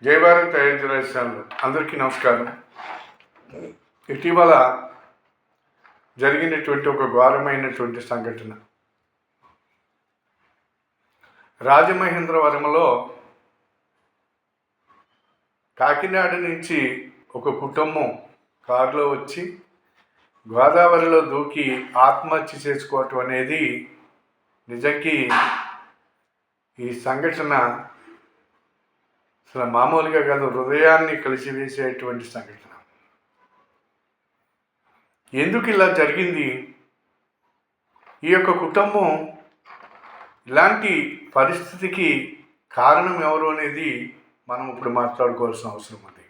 జై భారత్ అయోధ్య రాజస్థాన్లు అందరికీ నమస్కారం. ఇటీవల జరిగినటువంటి ఒక ఘోరమైనటువంటి సంఘటన, రాజమహేంద్రవరంలో కాకినాడ నుంచి ఒక కుటుంబం కారులో వచ్చి గోదావరిలో దూకి ఆత్మహత్య చేసుకోవటం అనేది నిజంకి ఈ సంఘటన అసలు మామూలుగా కాదు, హృదయాన్ని కలిసివేసేటువంటి సంఘటన. ఎందుకు ఇలా జరిగింది? ఈ యొక్క కుటుంబం ఇలాంటి పరిస్థితికి కారణం ఎవరు అనేది మనం ఇప్పుడు మాట్లాడుకోవాల్సిన అవసరం ఉంది.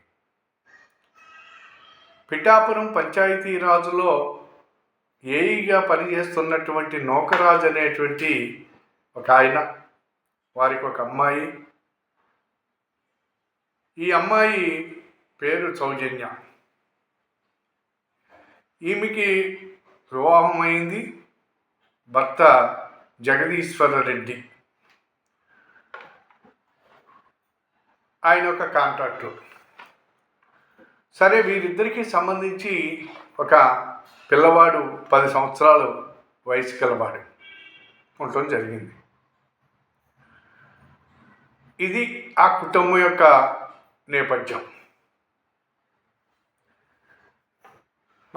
పిఠాపురం పంచాయతీరాజులో ఏఈగా పనిచేస్తున్నటువంటి నౌకరాజు అనేటువంటి ఒక ఆయన, వారికి ఒక అమ్మాయి. ఈ అమ్మాయి పేరు సౌజన్య. ఈమెకి వివాహమైంది. భర్త జగదీశ్వర రెడ్డి, ఆయన ఒక కాంట్రాక్టర్. సరే, వీరిద్దరికీ సంబంధించి ఒక పిల్లవాడు 10 సంవత్సరాలు వయసు కలవాడు ఉండటం జరిగింది. ఇది ఆ కుటుంబం యొక్క నేపథ్యం.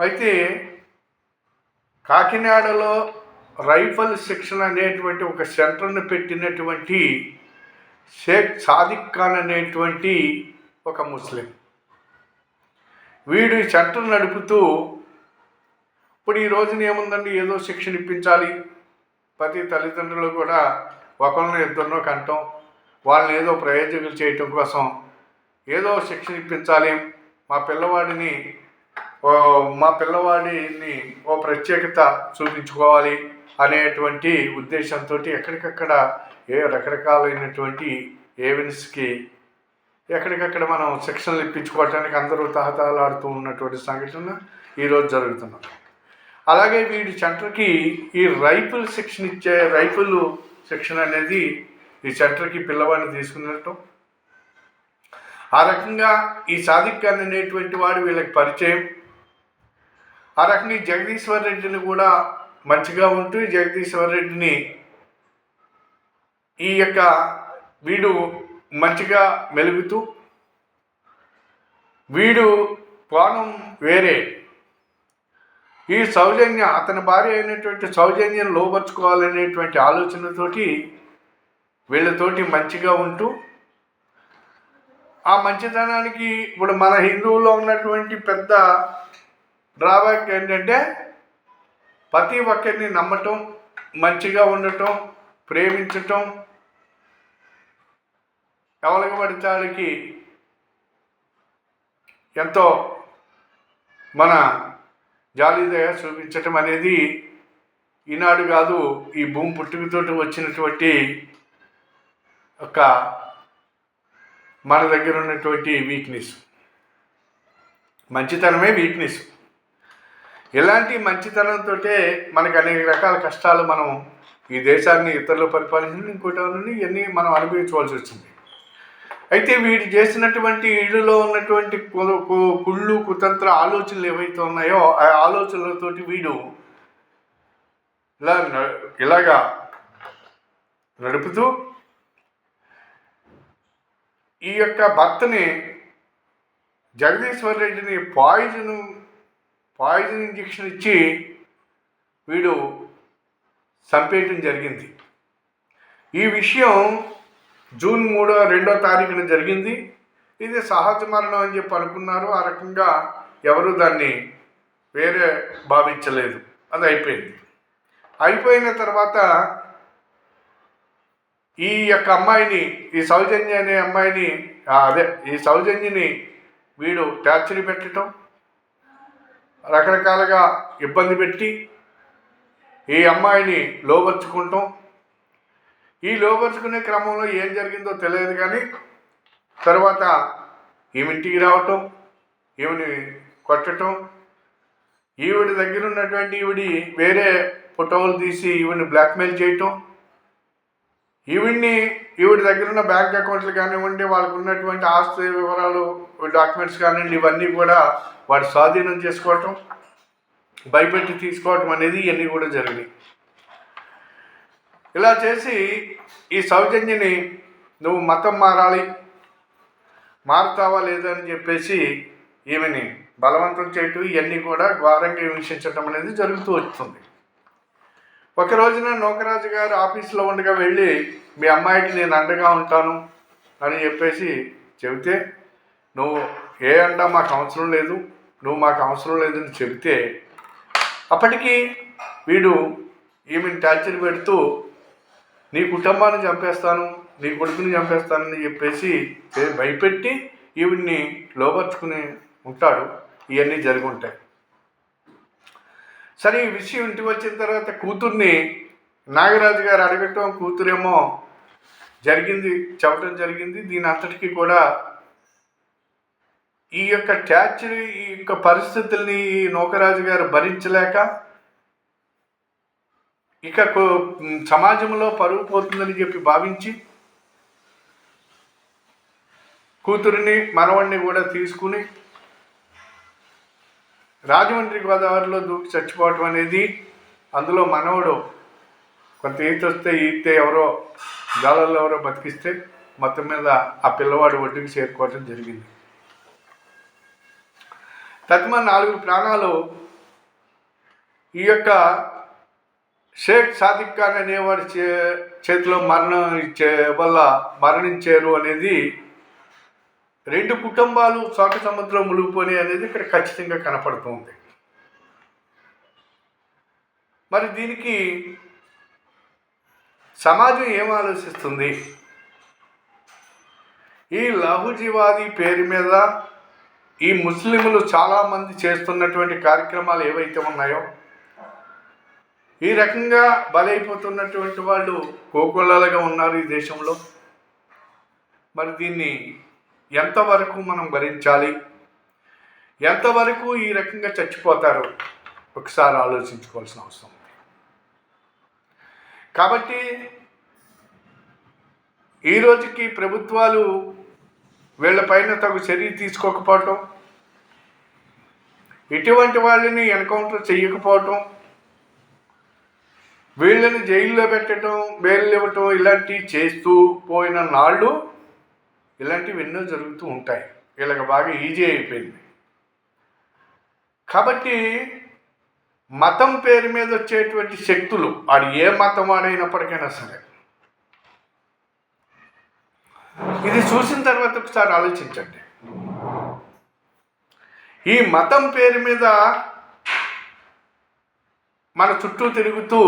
అయితే కాకినాడలో రైఫల్ శిక్షణ అనేటువంటి ఒక సెంటర్ను పెట్టినటువంటి షేక్ సాదిక్ ఖాన్ అనేటువంటి ఒక ముస్లిం, వీడు ఈ సెంటర్ నడుపుతూ, ఇప్పుడు ఈ రోజున ఏముందండి, ఏదో శిక్షణ ఇప్పించాలి, ప్రతి తల్లిదండ్రులు కూడా ఒకరినో ఇద్దరినో కంటాం, వాళ్ళని ఏదో ప్రయోజకులు చేయటం కోసం ఏదో శిక్షణ ఇప్పించాలి, మా పిల్లవాడిని ఓ ప్రత్యేకత చూపించుకోవాలి అనేటువంటి ఉద్దేశంతో ఎక్కడికక్కడ రకరకాలైనటువంటి ఏవెన్స్కి ఎక్కడికక్కడ మనం శిక్షణలు ఇప్పించుకోవటానికి అందరూ తహతహలాడుతూ ఉన్నటువంటి సంఘటన ఈరోజు జరుగుతున్నది. అలాగే వీడి సెంటర్కి ఈ రైఫిల్ శిక్షణ అనేది ఈ సెంటర్కి పిల్లవాడిని తీసుకున్నట్టు, ఆ రకంగా ఈ సాదిక్ ఖాన్ అనేటువంటి వాడు వీళ్ళకి పరిచయం. ఆ రకంగా జగదీశ్వర్ రెడ్డిని కూడా మంచిగా ఉంటూ, జగదీశ్వర్ రెడ్డిని వీడు మంచిగా మెలుగుతూ, వీడు కోణం వేరే. ఈ సౌజన్య, అతని భార్య అయినటువంటి సౌజన్యం లోపరుచుకోవాలనేటువంటి ఆలోచనతోటి వీళ్ళతోటి మంచిగా ఉంటూ, ఆ మంచితనానికి ఇప్పుడు మన హిందువుల్లో ఉన్నటువంటి పెద్ద డ్రాబ్యాక్ ఏంటంటే, ప్రతి ఒక్కరిని నమ్మటం, మంచిగా ఉండటం, ప్రేమించటం, ఎవరికి పడితే వాళ్ళకి ఎంతో మన జాలీదయ చూపించటం అనేది ఈనాడు కాదు, ఈ భూమి పుట్టుకతోటి వచ్చినటువంటి ఒక మన దగ్గర ఉన్నటువంటి వీక్నెస్. మంచితనమే వీక్నెస్. ఇలాంటి మంచితనంతో మనకు అనేక రకాల కష్టాలు, మనం ఈ దేశాన్ని ఇతరులు పరిపాలించిన ఇంకోటి ఇవన్నీ మనం అనుభవించవలసి వచ్చింది. అయితే వీడు చేసినటువంటి ఇళ్ళలో ఉన్నటువంటి కుళ్ళు కుతంత్ర ఆలోచనలు ఏవైతే ఉన్నాయో, ఆ ఆలోచనలతోటి వీడు ఇలాగా నడుపుతూ ఈ యొక్క భర్తని జగదీశ్వర్ రెడ్డిని పాయిజన్ ఇంజెక్షన్ ఇచ్చి వీడు చంపేయటం జరిగింది. ఈ విషయం జూన్ 2వ తారీఖున జరిగింది. ఇది సహజ మరణం అని చెప్పి అనుకున్నారు. ఆ రకంగా ఎవరు దాన్ని వేరే భావించలేదు. అది అయిపోయింది. అయిపోయిన తర్వాత ఈ యొక్క అమ్మాయిని, ఈ సౌజన్య అనే అమ్మాయిని, ఈ సౌజన్యని వీడు టార్చర్ పెట్టడం, రకరకాలుగా ఇబ్బంది పెట్టి ఈ అమ్మాయిని లోపరుచుకుంటాం. ఈ లోపరుచుకునే క్రమంలో ఏం జరిగిందో తెలియదు, కానీ తర్వాత ఈవింటికి రావటం, ఈవిని కొట్టడం, ఈవిడి దగ్గర ఉన్నటువంటి వేరే ఫోటోలు తీసి ఈవిని బ్లాక్మెయిల్ చేయటం, ఈవిడ దగ్గర ఉన్న బ్యాంక్ అకౌంట్లు కానివ్వండి, వాళ్ళకు ఉన్నటువంటి ఆస్తి వివరాలు, డాక్యుమెంట్స్ కానివ్వండి, ఇవన్నీ కూడా వాడు స్వాధీనం చేసుకోవటం, భయపెట్టి తీసుకోవటం అనేది ఇవన్నీ కూడా జరిగినాయి. ఇలా చేసి ఈ సౌజన్యని నువ్వు మతం మారుతావా లేదని చెప్పేసి ఈమెని బలవంతం చేయటం, ఇవన్నీ కూడా ఘోరంగా హింసించటం అనేది జరుగుతూ వస్తుంది. ఒక రోజున నూకరాజు గారు ఆఫీస్లో ఉండగా వెళ్ళి, మీ అమ్మాయికి నేను అండగా ఉంటాను అని చెప్పేసి చెబితే, నువ్వు ఏ అండ మాకు అవసరం లేదు, నువ్వు మాకు అవసరం లేదని చెబితే, అప్పటికి వీడు ఈమెను టార్చర్ పెడుతూ నీ కుటుంబాన్ని చంపేస్తాను, నీ కొడుకుని చంపేస్తానని చెప్పేసి భయపెట్టి ఈవిడ్ని లోపరుచుకుని ఉంటాడు. ఇవన్నీ జరిగి ఉంటాయి. సరే, ఈ విషయం ఇంటికి వచ్చిన తర్వాత కూతుర్ని నాగరాజు గారు అడగటం, కూతురేమో చెప్పడం జరిగింది. దీని అంతటికీ కూడా ఈ యొక్క టార్చర్, ఈ యొక్క పరిస్థితుల్ని నూకరాజు గారు భరించలేక, ఇక సమాజంలో పరువు పోతుందని చెప్పి భావించి కూతురిని మనవడిని కూడా తీసుకుని రాజమండ్రి గోదావరిలో దూకి చచ్చిపోవటం అనేది, అందులో మనవడు కొంత ఈత వస్తే ఎవరో జాలల్లో ఎవరో బతికిస్తే మొత్తం మీద ఆ పిల్లవాడు ఒడ్డుకి చేరుకోవటం జరిగింది. తత్మ 4 ప్రాణాలు ఈ యొక్క షేక్ సాదిక్ ఖాన్ అనేవాడి చేతిలో మరణించారు అనేది, 2 కుటుంబాలు శోక సముద్రం మునిగిపోయి అనేది ఇక్కడ ఖచ్చితంగా కనపడుతుంది. మరి దీనికి సమాజం ఏం ఆలోచిస్తుంది? ఈ లహుజీవాది పేరు మీద ఈ ముస్లింలు చాలామంది చేస్తున్నటువంటి కార్యక్రమాలు ఏవైతే ఉన్నాయో, ఈ రకంగా బలైపోతున్నటువంటి వాళ్ళు కోకొల్లలుగా ఉన్నారు ఈ దేశంలో. మరి దీన్ని ఎంతవరకు మనం భరించాలి, ఎంతవరకు ఈ రకంగా చచ్చిపోతారో ఒకసారి ఆలోచించుకోవాల్సిన అవసరం ఉంది. కాబట్టి ఈ రోజుకి ప్రభుత్వాలు వీళ్ళపైన తగు చర్య తీసుకోకపోవటం, ఇటువంటి వాళ్ళని ఎన్కౌంటర్ చేయకపోవటం, వీళ్ళని జైల్లో పెట్టడం, బెయిల్ ఇవ్వటం, ఇలాంటివి చేస్తూ పోయిన నాళ్ళు ఇలాంటివి ఎన్నో జరుగుతూ ఉంటాయి. వీళ్ళకి బాగా ఈజీ అయిపోయింది. కాబట్టి మతం పేరు మీద వచ్చేటువంటి శక్తులు, అది ఏ మతం వాడైనప్పటికైనా సరే, ఇది చూసిన తర్వాత ఒకసారి ఆలోచించండి. ఈ మతం పేరు మీద మన చుట్టూ తిరుగుతూ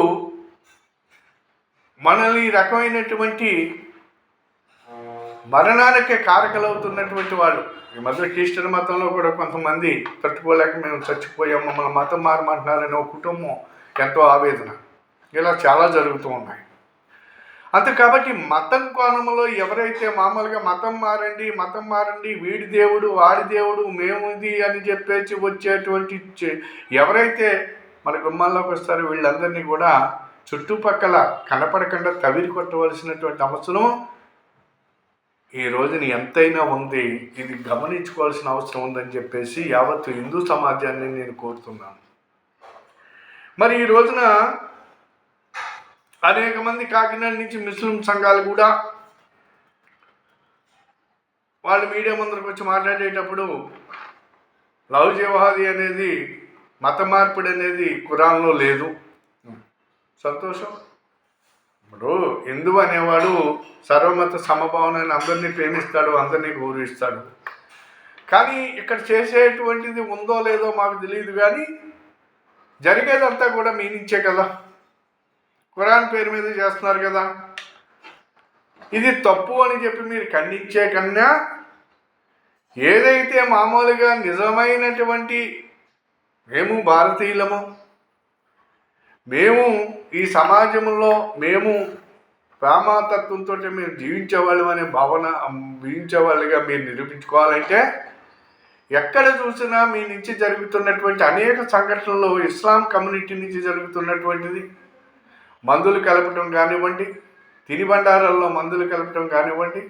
మనల్ని ఈ రకమైనటువంటి మరణానికి కారకలవుతున్నటువంటి వాళ్ళు, ఈ మధ్య క్రిస్టియన్ మతంలో కూడా కొంతమంది తట్టుకోలేక మేము చచ్చిపోయాం, మమ్మల్ని మతం మారమంటున్నారనే ఒక కుటుంబం ఎంతో ఆవేదన, ఇలా చాలా జరుగుతూ ఉన్నాయి. అంతే. కాబట్టి మతం కోణంలో ఎవరైతే మామూలుగా మతం మారండి, వీడి దేవుడు వాడి దేవుడు మేము ఇది అని చెప్పేసి వచ్చేటువంటి ఎవరైతే మన గుమ్మాల్లోకి వస్తారో వీళ్ళందరినీ కూడా చుట్టుపక్కల కనపడకుండా తవిరి కొట్టవలసినటువంటి అవసరం ఈ రోజున ఎంతైనా ఉంది. ఇది గమనించుకోవాల్సిన అవసరం ఉందని చెప్పేసి యావత్తు హిందూ సమాజాన్ని నేను కోరుతున్నాను. మరి ఈ రోజున అనేక మంది కాకినాడ నుంచి ముస్లిం సంఘాలు కూడా వాళ్ళు మీడియా ముందరకు వచ్చి మాట్లాడేటప్పుడు లవ్ జిహాదీ అనేది, మత మార్పిడి అనేది ఖురాన్లో లేదు. సంతోషం. ఇప్పుడు హిందూ అనేవాడు సర్వమత సమభావనని అందరినీ ప్రేమిస్తాడు, అందరినీ గౌరవిస్తాడు. కానీ ఇక్కడ చేసేటువంటిది ఉందో లేదో మాకు తెలియదు, కానీ జరిగేదంతా కూడా మీ నుంచే కదా, ఖురాన్ పేరు మీద చేస్తున్నారు కదా. ఇది తప్పు అని చెప్పి మీరు ఖండించే కన్నా ఏదైతే మామూలుగా నిజమైనటువంటి మేము భారతీయులము, మేము ఈ సమాజంలో మేము ప్రామాతత్వంతో మేము జీవించేవాళ్ళం అనే భావన జీవించేవాళ్ళుగా మీరు నిరూపించుకోవాలంటే ఎక్కడ చూసినా మీ నుంచి జరుగుతున్నటువంటి అనేక సంఘటనలు ఇస్లాం కమ్యూనిటీ నుంచి జరుగుతున్నటువంటిది, మందులు కలపటం కానివ్వండి, తినుబండారాల్లో మందులు కలపడం కానివ్వండి,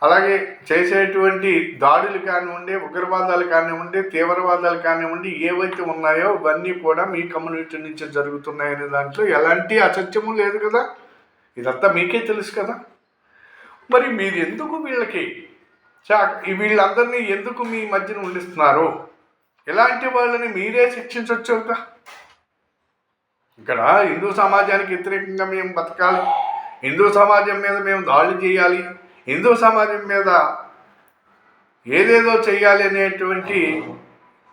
అలాగే చేసేటువంటి దాడులు కానివ్వండి, ఉగ్రవాదాలు కానివ్వండి, తీవ్రవాదాలు కానివ్వండి, ఏవైతే ఉన్నాయో ఇవన్నీ కూడా మీ కమ్యూనిటీ నుంచి జరుగుతున్నాయనే దాంట్లో ఎలాంటి అసత్యము లేదు కదా. ఇదంతా మీకే తెలుసు కదా. మరి మీరు ఎందుకు వీళ్ళందరినీ ఎందుకు మీ మధ్యన ఉండిస్తున్నారు? ఇలాంటి వాళ్ళని మీరే శిక్షించవచ్చు కదా. ఇక్కడ హిందూ సమాజానికి వ్యతిరేకంగా మేము బతకాలి, హిందూ సమాజం మీద మేము దాడులు చేయాలి, హిందూ సమాజం మీద ఏదేదో చేయాలి అనేటువంటి,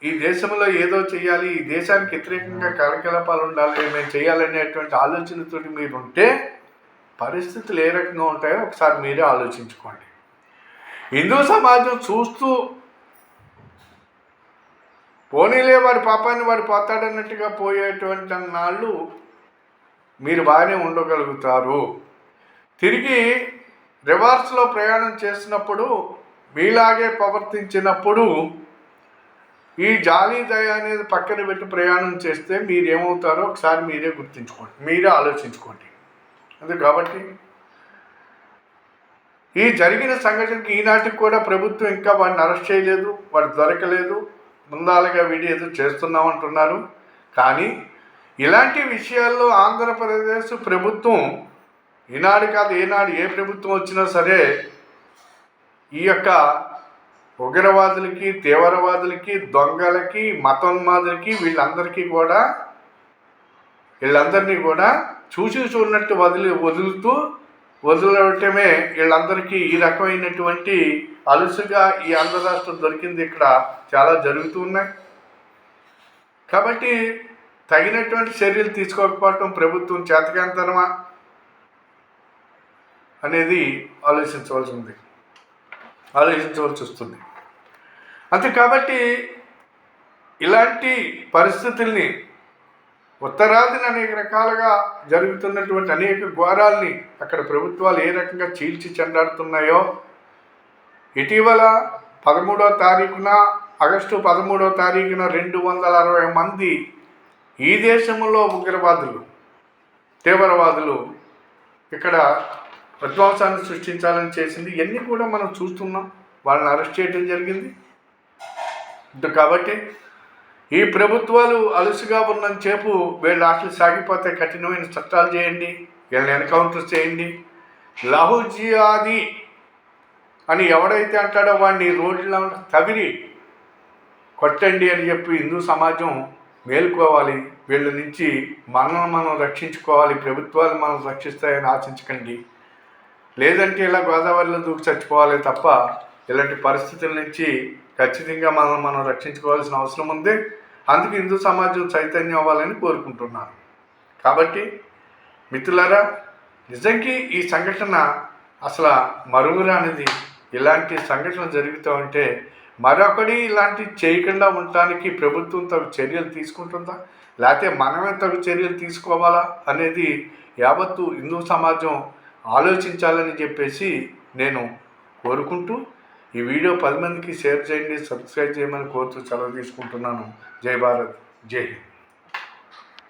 ఈ దేశంలో ఏదో చేయాలి, ఈ దేశానికి వ్యతిరేకంగా కార్యకలాపాలు ఉండాలి, మేము చేయాలనేటువంటి ఆలోచనతో మీరుంటే పరిస్థితులు ఏ రకంగా ఉంటాయో ఒకసారి మీరే ఆలోచించుకోండి. హిందూ సమాజం చూస్తూ పోనీలే వాడి పాపాన్ని వాడు పోతాడన్నట్టుగా పోయేటువంటి నాళ్ళు మీరు బాగానే ఉండగలుగుతారు. తిరిగి రివర్స్లో ప్రయాణం చేసినప్పుడు మీలాగే ప్రవర్తించినప్పుడు ఈ జాలి దయ అనేది పక్కన పెట్టి ప్రయాణం చేస్తే మీరేమవుతారో ఒకసారి మీరే గుర్తించుకోండి, మీరే ఆలోచించుకోండి. అది కాబట్టి ఈ జరిగిన సంఘటనకి ఈనాటికి కూడా ప్రభుత్వం ఇంకా వాడిని అరెస్ట్ చేయలేదు, వాడు దొరకలేదు. ముందాలుగా వీడియో ఏదో చేస్తున్నామంటున్నారు. కానీ ఇలాంటి విషయాల్లో ఆంధ్రప్రదేశ్ ప్రభుత్వం ఈనాడు కాదు ఏనాడు ఏ ప్రభుత్వం వచ్చినా సరే ఈ యొక్క ఉగ్రవాదులకి, తీవ్రవాదులకి, దొంగలకి, మతోన్మాదులకి వీళ్ళందరినీ కూడా చూసినట్టు వదిలటమే వీళ్ళందరికీ ఈ రకమైనటువంటి అలుసుగా ఈ ఆంధ్ర రాష్ట్రం దొరికింది. ఇక్కడ చాలా జరుగుతూ ఉన్నాయి. కాబట్టి తగినటువంటి చర్యలు తీసుకోకపోవటం ప్రభుత్వం చేతకాంతనమా అనేది ఆలోచించవలసి వస్తుంది. అంతే. కాబట్టి ఇలాంటి పరిస్థితుల్ని ఉత్తరాదిని అనేక రకాలుగా జరుగుతున్నటువంటి అనేక ఘోరాల్ని అక్కడ ప్రభుత్వాలు ఏ రకంగా చీల్చి చెండాడుతున్నాయో, ఇటీవల 13వ తారీఖున ఆగస్టు 13వ తారీఖున 260 మంది ఈ దేశంలో ఉగ్రవాదులు, తీవ్రవాదులు ఇక్కడ విధ్వంసాన్ని సృష్టించాలని చేసింది. ఇవన్నీ కూడా మనం చూస్తున్నాం. వాళ్ళని అరెస్ట్ చేయడం జరిగింది. కాబట్టి ఈ ప్రభుత్వాలు అలుసుగా ఉన్నంతసేపు వీళ్ళ ఆటలు సాగిపోతే కఠినమైన చట్టాలు చేయండి, వీళ్ళని ఎన్కౌంటర్ చేయండి. లహుజియాది అని ఎవడైతే అంటాడో వాడిని రోడ్లలో తవిరి కొట్టండి అని చెప్పి హిందూ సమాజం మేలుకోవాలి. వీళ్ళ నుంచి మనం రక్షించుకోవాలి. ప్రభుత్వాలు మనం రక్షిస్తాయని ఆశించకండి. లేదంటే ఇలా గోదావరిలో దూకి చచ్చిపోవాలి తప్ప ఇలాంటి పరిస్థితుల నుంచి ఖచ్చితంగా మనం రక్షించుకోవాల్సిన అవసరం ఉంది. అందుకు హిందూ సమాజం చైతన్యం అవ్వాలని కోరుకుంటున్నాను. కాబట్టి మిత్రులారా, నిజంగా ఈ సంఘటన అసలు మరువురానిది. ఇలాంటి సంఘటనలు జరుగుతూ ఉంటే మరొకటి ఇలాంటి చేయకుండా ఉండటానికి ప్రభుత్వం తగు చర్యలు తీసుకుంటుందా, లేకపోతే మనమే తగు చర్యలు తీసుకోవాలా అనేది యావత్తు హిందూ సమాజం ఆలోచించాలని చెప్పేసి నేను కోరుకుంటూ ఈ వీడియో 10 మందికి షేర్ చేయండి, సబ్స్క్రైబ్ చేయమని కోరుతూ సెలవు తీసుకుంటున్నాను. జై భారత్, జై హింద్.